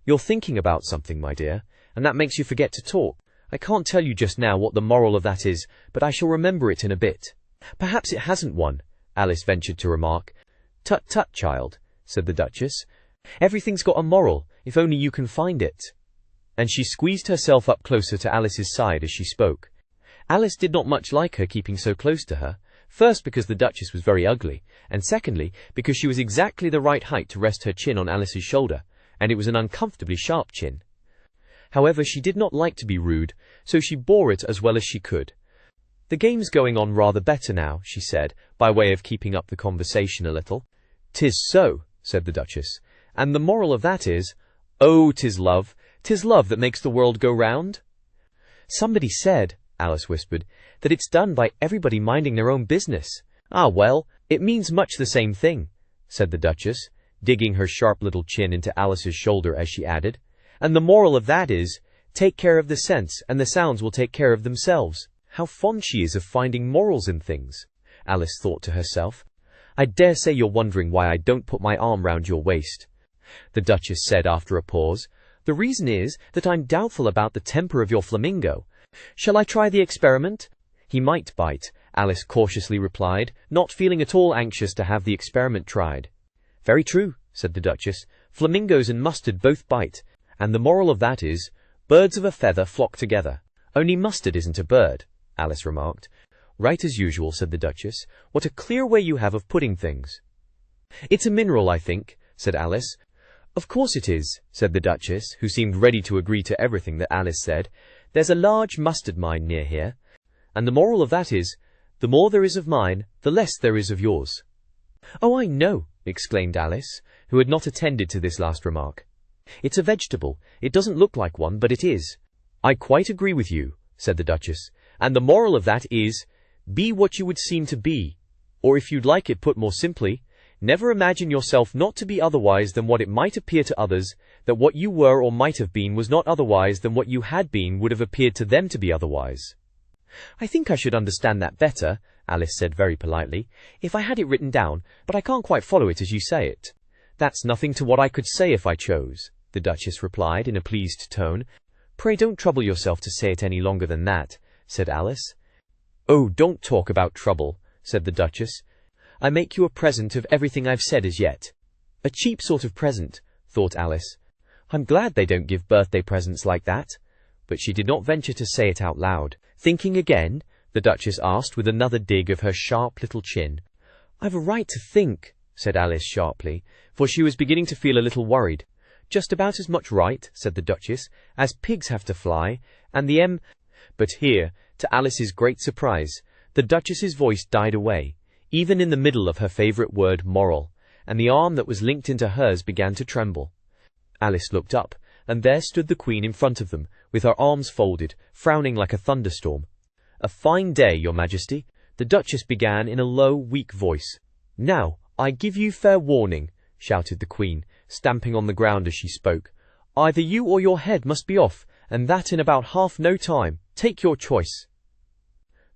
"You're thinking about something, my dear, and that makes you forget to talk. I can't tell you just now what the moral of that is, but I shall remember it in a bit." "Perhaps it hasn't one," Alice ventured to remark. "Tut, tut, child," said the Duchess. "Everything's got a moral, if only you can find it." And she squeezed herself up closer to Alice's side as she spoke. Alice did not much like her keeping so close to her, first because the Duchess was very ugly, and secondly because she was exactly the right height to rest her chin on Alice's shoulder, and it was an uncomfortably sharp chin. However, she did not like to be rude, so she bore it as well as she could. "The game's going on rather better now," she said, by way of keeping up the conversation a little. "'Tis so," said the Duchess, "and the moral of that is, oh, 'tis love that makes the world go round." "Somebody said," Alice whispered, "that it's done by everybody minding their own business." "Ah, well, it means much the same thing," said the Duchess, digging her sharp little chin into Alice's shoulder as she added, "and the moral of that is, take care of the sense, and the sounds will take care of themselves." How fond she is of finding morals in things, Alice thought to herself. "I dare say you're wondering why I don't put my arm round your waist," the Duchess said after a pause. "The reason is that I'm doubtful about the temper of your flamingo. Shall I try the experiment?" "He might bite," Alice cautiously replied, not feeling at all anxious to have the experiment tried. "Very true," said the Duchess. "Flamingos and mustard both bite, and the moral of that is, birds of a feather flock together." "Only mustard isn't a bird," Alice remarked. "Right as usual," said the Duchess. "What a clear way you have of putting things." "It's a mineral, I think," said Alice. "Of course it is," said the Duchess, who seemed ready to agree to everything that Alice said. "There's a large mustard mine near here, and the moral of that is, the more there is of mine, the less there is of yours." "Oh, I know," exclaimed Alice, who had not attended to this last remark. "It's a vegetable. It doesn't look like one, but it is." "I quite agree with you," said the Duchess. "And the moral of that is, be what you would seem to be. Or if you'd like it put more simply, never imagine yourself not to be otherwise than what it might appear to others, that what you were or might have been was not otherwise than what you had been would have appeared to them to be otherwise." "I think I should understand that better," Alice said very politely, "if I had it written down, but I can't quite follow it as you say it." "That's nothing to what I could say if I chose," the Duchess replied in a pleased tone. "Pray don't trouble yourself to say it any longer than that," said Alice. "Oh, don't talk about trouble," said the Duchess. "I make you a present of everything I've said as yet." "A cheap sort of present," thought Alice. "I'm glad they don't give birthday presents like that." But she did not venture to say it out loud. "Thinking again?" the Duchess asked with another dig of her sharp little chin. "I've a right to think," said Alice sharply, for she was beginning to feel a little worried. "Just about as much right," said the Duchess, "as pigs have to fly, and the But here, to Alice's great surprise, the Duchess's voice died away, even in the middle of her favourite word moral, and the arm that was linked into hers began to tremble. Alice looked up, and there stood the Queen in front of them, with her arms folded, frowning like a thunderstorm. "A fine day, Your Majesty," the Duchess began in a low, weak voice. "Now, I give you fair warning," shouted the Queen, stamping on the ground as she spoke. "Either you or your head must be off, and that in about half no time. Take your choice."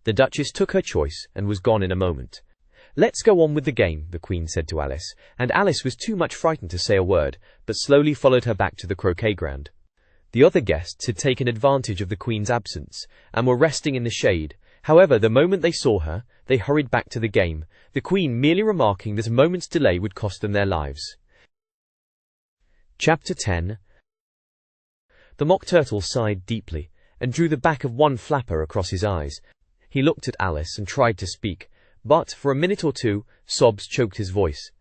The Duchess took her choice and was gone in a moment. "Let's go on with the game," the Queen said to Alice, and Alice was too much frightened to say a word, but slowly followed her back to the croquet ground. The other guests had taken advantage of the Queen's absence, and were resting in the shade. However, the moment they saw her, they hurried back to the game, the Queen merely remarking that a moment's delay would cost them their lives. Chapter 10. The Mock Turtle sighed deeply, and drew the back of one flapper across his eyes. He looked at Alice and tried to speak, but, for a minute or two, sobs choked his voice.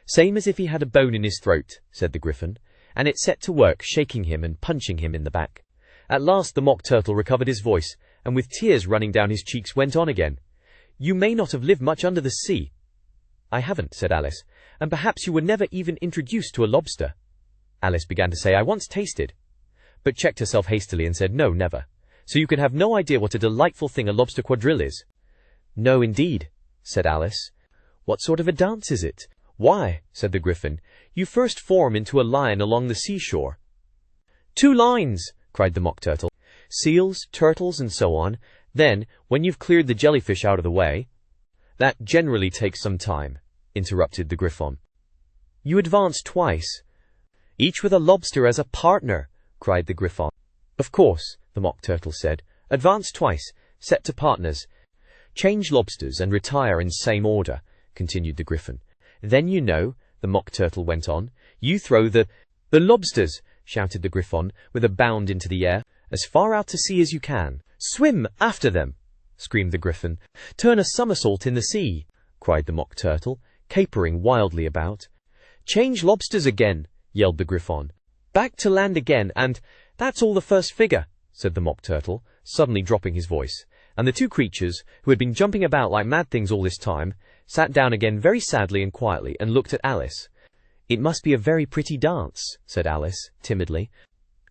"Same as if he had a bone in his throat," said the Gryphon, and it set to work shaking him and punching him in the back. At last the Mock Turtle recovered his voice, and with tears running down his cheeks went on again. "You may not have lived much under the sea." "I haven't," said Alice, "and perhaps you were never even introduced to a lobster." Alice began to say, "I once tasted," but checked herself hastily and said, "No, never. So you can have no idea what a delightful thing a lobster quadrille is." "No, indeed," said Alice. "What sort of a dance is it?" "Why," said the Gryphon, "you first form into a line along the seashore." "Two lines!" cried the Mock Turtle. "Seals, turtles, and so on. Then, when you've cleared the jellyfish out of the way—" "That generally takes some time," interrupted the Gryphon. "You advance twice." "Each with a lobster as a partner," cried the Gryphon. "Of course," the Mock Turtle said. "Advance twice, set to partners. Change lobsters and retire in same order," continued the Gryphon. "Then you know," the Mock Turtle went on, "you throw the—" "The lobsters," shouted the Gryphon, with a bound into the air, "as far out to sea as you can." "Swim after them!" screamed the Gryphon. "Turn a somersault in the sea!" cried the Mock Turtle, capering wildly about. "Change lobsters again!" yelled the Gryphon. "Back to land again, and—" "That's all the first figure," said the Mock Turtle, suddenly dropping his voice, and the two creatures, who had been jumping about like mad things all this time, sat down again very sadly and quietly and looked at Alice. "It must be a very pretty dance," said Alice, timidly.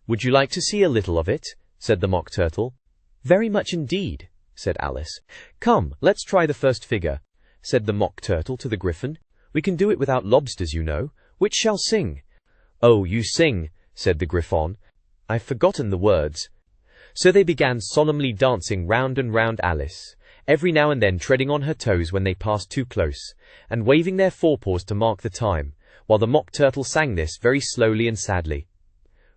"Would you like to see a little of it?" said the Mock Turtle. "Very much indeed," said Alice. "Come, let's try the first figure," said the Mock Turtle to the Gryphon. "We can do it without lobsters, you know. Which shall sing?" "Oh, you sing," said the Gryphon. "I've forgotten the words." So they began solemnly dancing round and round Alice, every now and then treading on her toes when they passed too close, and waving their forepaws to mark the time, while the Mock Turtle sang this very slowly and sadly.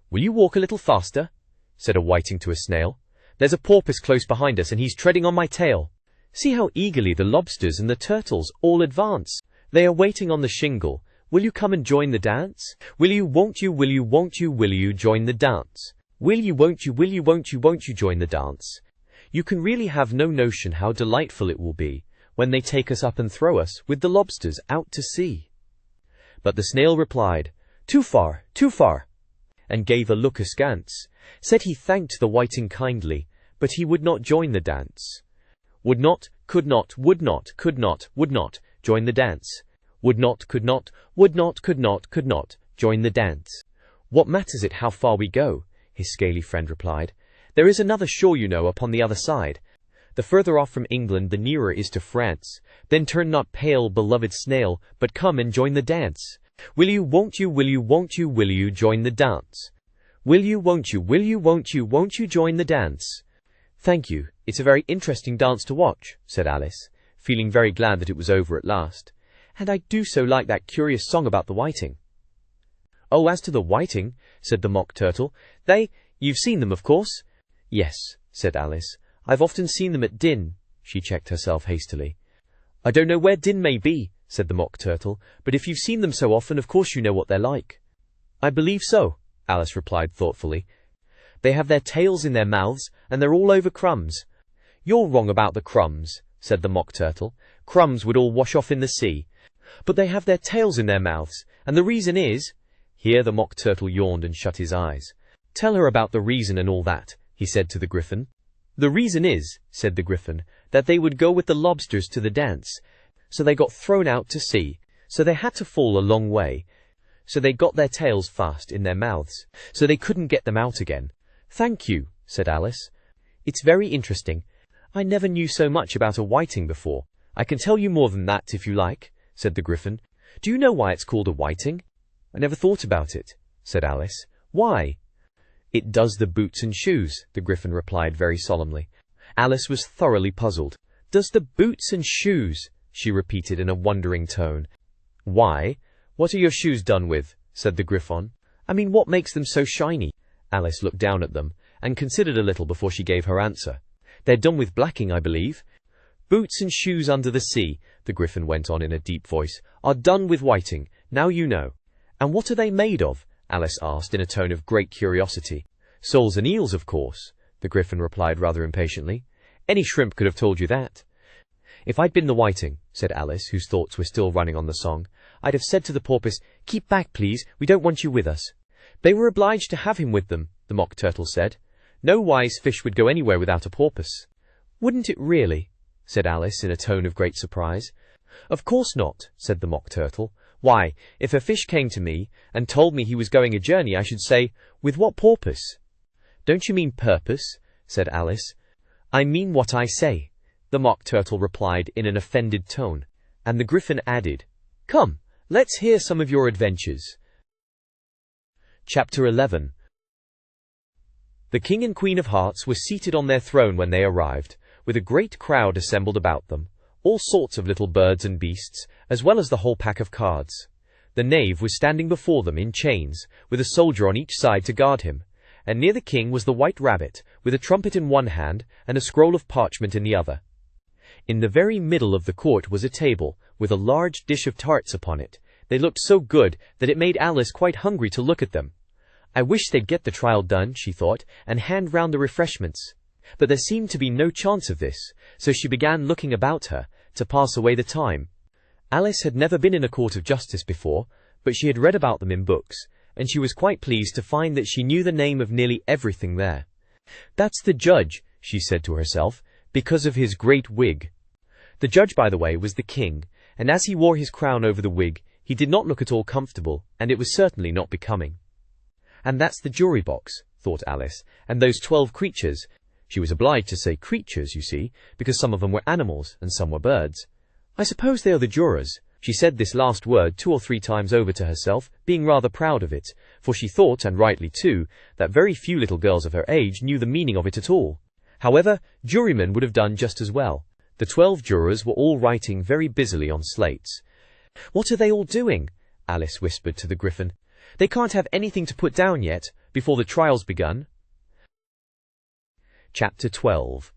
"Will you walk a little faster?" said a whiting to a snail. "There's a porpoise close behind us, and he's treading on my tail. See how eagerly the lobsters and the turtles all advance. They are waiting on the shingle. Will you come and join the dance? Will you, won't you, will you, won't you, will you join the dance? Will you, won't you, will you, won't you join the dance? You can really have no notion how delightful it will be when they take us up and throw us, with the lobsters, out to sea." But the snail replied, too far, and gave a look askance. Said he thanked the whiting kindly, but he would not join the dance. Would not, could not, would not, could not, would not, join the dance. Would not, could not, would not, could not, join the dance. "What matters it how far we go?" his scaly friend replied. "There is another shore, you know, upon the other side. The further off from England, the nearer is to France. Then turn not pale, beloved snail, but come and join the dance. Will you, won't you, will you, won't you, will you join the dance? Will you, won't you, will you, won't you join the dance?" "Thank you. It's a very interesting dance to watch," said Alice, feeling very glad that it was over at last. "And I do so like that curious song about the whiting." "Oh, as to the whiting," said the Mock Turtle, you've seen them, of course?" "Yes," said Alice. "I've often seen them at Din." She checked herself hastily. "I don't know where Din may be," said the Mock Turtle, "but if you've seen them so often, of course you know what they're like." "I believe so," Alice replied thoughtfully. "They have their tails in their mouths, and they're all over crumbs." "You're wrong about the crumbs," said the Mock Turtle. "Crumbs would all wash off in the sea. But they have their tails in their mouths, and the reason is—" Here the Mock Turtle yawned and shut his eyes. "Tell her about the reason and all that," he said to the Gryphon. "The reason is," said the Gryphon, "that they would go with the lobsters to the dance. So they got thrown out to sea. So they had to fall a long way. So they got their tails fast in their mouths. So they couldn't get them out again." "Thank you," said Alice. "It's very interesting. I never knew so much about a whiting before." "I can tell you more than that if you like," said the Gryphon. "Do you know why it's called a whiting?" "I never thought about it," said Alice. "Why?" "It does the boots and shoes," the Gryphon replied very solemnly. Alice was thoroughly puzzled. "Does the boots and shoes?" she repeated in a wondering tone. "Why, what are your shoes done with?" said the Gryphon. "I mean, what makes them so shiny?" Alice looked down at them, and considered a little before she gave her answer. "They're done with blacking, I believe." "Boots and shoes under the sea," the Gryphon went on in a deep voice, "are done with whiting, now you know." "And what are they made of?" Alice asked in a tone of great curiosity. "Soles and eels, of course," the Gryphon replied rather impatiently. "Any shrimp could have told you that." "If I'd been the whiting," said Alice, whose thoughts were still running on the song, "I'd have said to the porpoise, 'Keep back, please, we don't want you with us.'" "They were obliged to have him with them," the Mock Turtle said. "No wise fish would go anywhere without a porpoise." "Wouldn't it really?" said Alice in a tone of great surprise. "Of course not," said the Mock Turtle. "Why, if a fish came to me and told me he was going a journey, I should say, 'With what porpoise?'" "Don't you mean purpose?" said Alice. "I mean what I say," the Mock Turtle replied in an offended tone. And the Gryphon added, "Come, let's hear some of your adventures." Chapter 11. The King and Queen of Hearts were seated on their throne when they arrived, with a great crowd assembled about them, all sorts of little birds and beasts, as well as the whole pack of cards. The knave was standing before them in chains, with a soldier on each side to guard him, and near the king was the white rabbit, with a trumpet in one hand and a scroll of parchment in the other. In the very middle of the court was a table, with a large dish of tarts upon it. They looked so good that it made Alice quite hungry to look at them. "I wish they'd get the trial done," she thought, "and hand round the refreshments." But there seemed to be no chance of this, so she began looking about her, to pass away the time. Alice had never been in a court of justice before, but she had read about them in books, and she was quite pleased to find that she knew the name of nearly everything there. "That's the judge," she said to herself, "because of his great wig." The judge, by the way, was the king, and as he wore his crown over the wig, he did not look at all comfortable, and it was certainly not becoming. "And that's the jury box," thought Alice, "and those 12 creatures." She was obliged to say creatures, you see, because some of them were animals and some were birds. "I suppose they are the jurors." She said this last word 2 or 3 times over to herself, being rather proud of it, for she thought, and rightly too, that very few little girls of her age knew the meaning of it at all. However, jurymen would have done just as well. The 12 jurors were all writing very busily on slates. "What are they all doing?" Alice whispered to the Gryphon. "They can't have anything to put down yet, before the trial's begun." Chapter 12.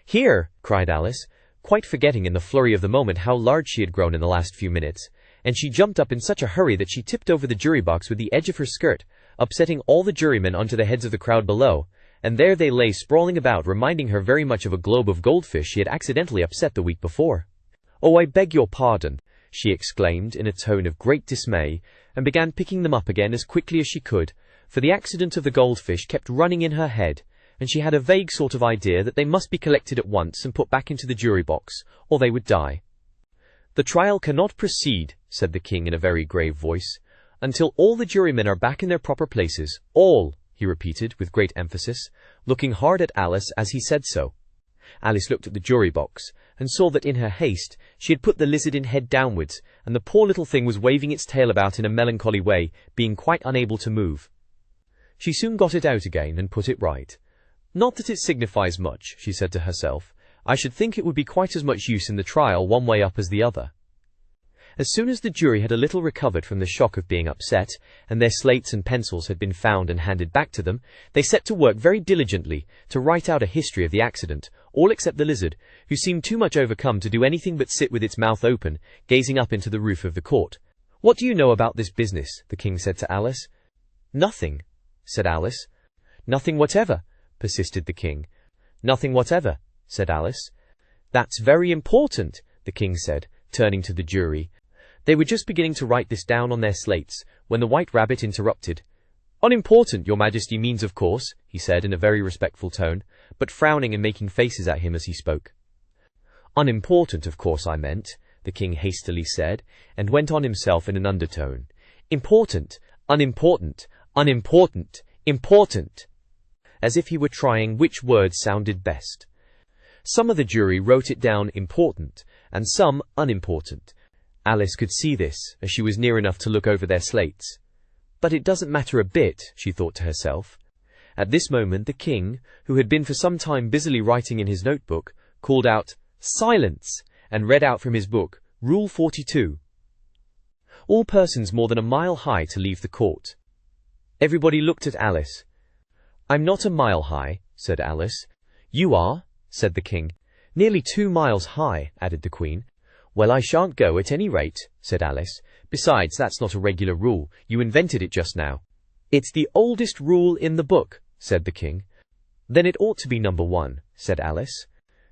"Here!" cried Alice, quite forgetting in the flurry of the moment how large she had grown in the last few minutes, and she jumped up in such a hurry that she tipped over the jury box with the edge of her skirt, upsetting all the jurymen onto the heads of the crowd below, and there they lay sprawling about, reminding her very much of a globe of goldfish she had accidentally upset the week before. "Oh, I beg your pardon," she exclaimed in a tone of great dismay, and began picking them up again as quickly as she could, for the accident of the goldfish kept running in her head, and she had a vague sort of idea that they must be collected at once and put back into the jury box, or they would die. "The trial cannot proceed," said the king in a very grave voice, "until all the jurymen are back in their proper places. All," he repeated with great emphasis, looking hard at Alice as he said so. Alice looked at the jury box, and saw that in her haste she had put the lizard in head downwards, and the poor little thing was waving its tail about in a melancholy way, being quite unable to move. She soon got it out again and put it right. "Not that it signifies much," she said to herself. "I should think it would be quite as much use in the trial one way up as the other." As soon as the jury had a little recovered from the shock of being upset, and their slates and pencils had been found and handed back to them, they set to work very diligently to write out a history of the accident, all except the lizard, who seemed too much overcome to do anything but sit with its mouth open, gazing up into the roof of the court. "What do you know about this business?" the king said to Alice. "Nothing," said Alice. "Nothing whatever," persisted the king. "Nothing whatever," said Alice. "That's very important," the king said, turning to the jury. They were just beginning to write this down on their slates, when the White Rabbit interrupted. "Unimportant, your majesty means, of course," he said in a very respectful tone, but frowning and making faces at him as he spoke. "Unimportant, of course, I meant," the king hastily said, and went on himself in an undertone. "Important, unimportant, unimportant, important," as if he were trying which word sounded best. Some of the jury wrote it down important, and some unimportant. Alice could see this, as she was near enough to look over their slates. But it doesn't matter a bit, she thought to herself. At this moment the king, who had been for some time busily writing in his notebook, called out, "Silence!" and read out from his book, Rule 42. All persons more than a mile high to leave the court. Everybody looked at Alice. "I'm not a mile high," said Alice. "You are," said the king. "Nearly 2 miles high," added the queen. "Well, I shan't go at any rate," said Alice. "Besides, that's not a regular rule. You invented it just now." "It's the oldest rule in the book," said the king. "Then it ought to be number 1, said Alice.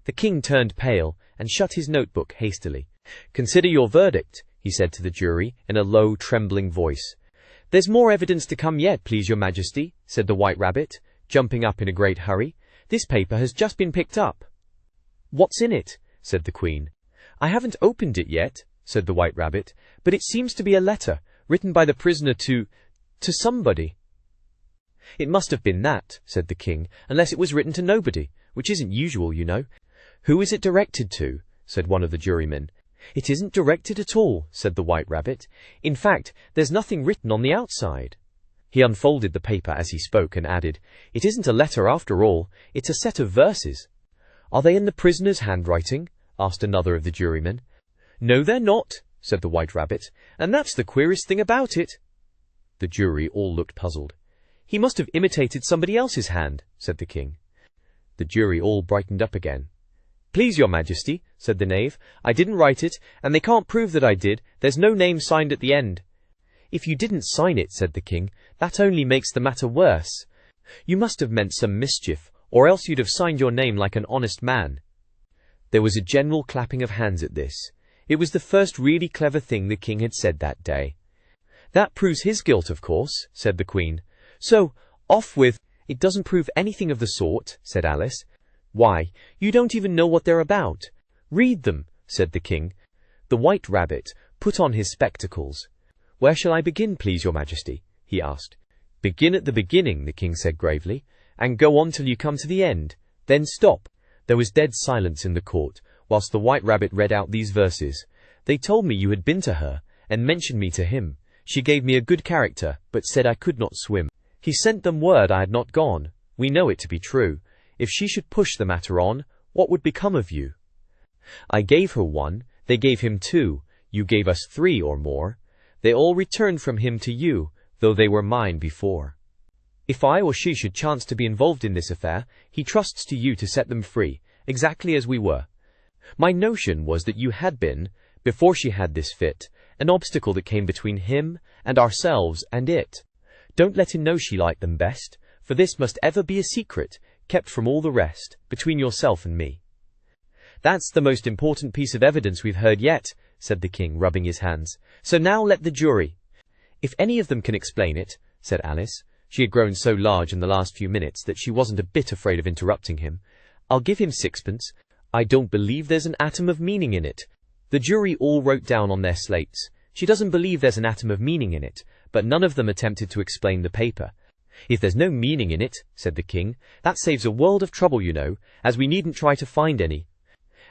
The king turned pale and shut his notebook hastily. "Consider your verdict," he said to the jury in a low, trembling voice. "There's more evidence to come yet, please your majesty," said the White Rabbit, jumping up in a great hurry. "This paper has just been picked up." "What's in it?" said the queen. "I haven't opened it yet," said the White Rabbit, "but it seems to be a letter, written by the prisoner to somebody." "It must have been that," said the king, "unless it was written to nobody, which isn't usual, you know." "Who is it directed to?" said one of the jurymen. "It isn't directed at all," said the White Rabbit. "In fact, there's nothing written on the outside." He unfolded the paper as he spoke and added, "It isn't a letter after all, it's a set of verses." "Are they in the prisoner's handwriting?" asked another of the jurymen. "No, they're not," said the White Rabbit, "and that's the queerest thing about it." The jury all looked puzzled. "He must have imitated somebody else's hand," said the king. The jury all brightened up again. "Please your majesty," said the knave, "I didn't write it, and they can't prove that I did. There's no name signed at the end." "If you didn't sign it," said the king, "that only makes the matter worse. You must have meant some mischief, or else you'd have signed your name like an honest man." There was a general clapping of hands at this. It was the first really clever thing the king had said that day. "That proves his guilt, of course," said the queen. "So, off with—" "It doesn't prove anything of the sort," said Alice. "Why, you don't even know what they're about." "Read them," said the king. The White Rabbit put on his spectacles. "Where shall I begin, please your majesty?" he asked. "Begin at the beginning," the king said gravely, "and go on till you come to the end. Then stop." There was dead silence in the court, whilst the White Rabbit read out these verses. "They told me you had been to her, and mentioned me to him. She gave me a good character, but said I could not swim. He sent them word I had not gone. We know it to be true. If she should push the matter on, what would become of you? I gave her 1, they gave him 2, you gave us 3 or more. They all returned from him to you, though they were mine before. If I or she should chance to be involved in this affair, he trusts to you to set them free, exactly as we were. My notion was that you had been, before she had this fit, an obstacle that came between him and ourselves and it. Don't let him know she liked them best, for this must ever be a secret, kept from all the rest, between yourself and me." "That's the most important piece of evidence we've heard yet," said the king, rubbing his hands. "So now let the jury—" "If any of them can explain it," said Alice. She had grown so large in the last few minutes that she wasn't a bit afraid of interrupting him. "I'll give him 6pence. I don't believe there's an atom of meaning in it." The jury all wrote down on their slates, "She doesn't believe there's an atom of meaning in it," but none of them attempted to explain the paper. "If there's no meaning in it," said the king, "that saves a world of trouble, you know, as we needn't try to find any.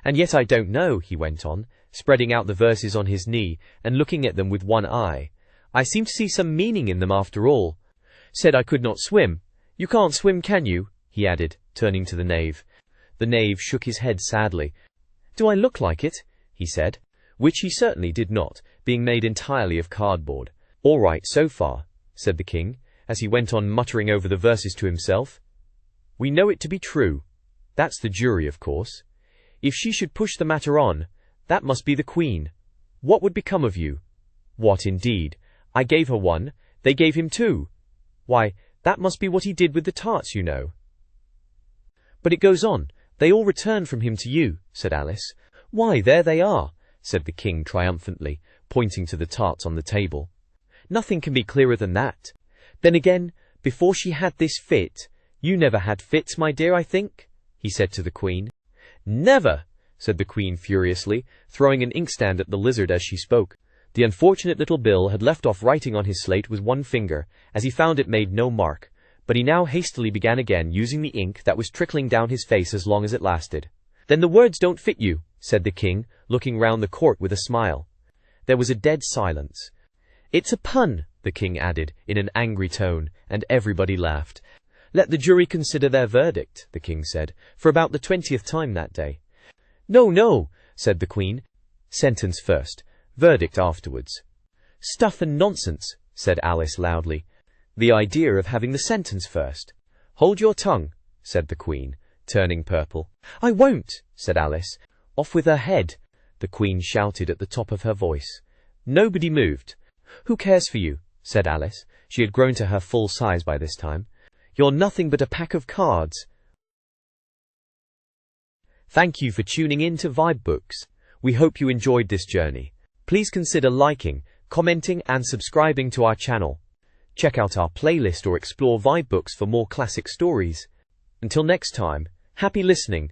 And yet I don't know," he went on, spreading out the verses on his knee and looking at them with one eye. "I seem to see some meaning in them after all. Said I could not swim. You can't swim, can you?" he added, turning to the knave. The knave shook his head sadly. "Do I look like it?" he said, which he certainly did not, being made entirely of cardboard. "All right so far," said the king, as he went on muttering over the verses to himself. "We know it to be true. That's the jury, of course. If she should push the matter on, that must be the queen. What would become of you? What, indeed? I gave her 1, they gave him 2. Why, that must be what he did with the tarts, you know." "But it goes on. They all returned from him to you," said Alice. "Why, there they are," said the king triumphantly, pointing to the tarts on the table. "Nothing can be clearer than that. Then again, before she had this fit, you never had fits, my dear, I think?" he said to the queen. "Never!" said the queen furiously, throwing an inkstand at the lizard as she spoke. The unfortunate little Bill had left off writing on his slate with 1 finger, as he found it made no mark, but he now hastily began again, using the ink that was trickling down his face as long as it lasted. "Then the words don't fit you," said the king, looking round the court with a smile. There was a dead silence. "It's a pun," the king added, in an angry tone, and everybody laughed. Let the jury consider their verdict, the king said, for about the 20th time that day. No, no, said the queen. Sentence first, verdict afterwards. Stuff and nonsense, said Alice loudly. The idea of having the sentence first. Hold your tongue, said the queen, turning purple. I won't, said Alice. Off with her head, the queen shouted at the top of her voice. Nobody moved. Who cares for you, said Alice. She had grown to her full size by this time. You're nothing but a pack of cards. Thank you for tuning in to VIII Books. We hope you enjoyed this journey. Please consider liking, commenting and subscribing to our channel. Check out our playlist or explore VIII Books for more classic stories. Until next time, happy listening.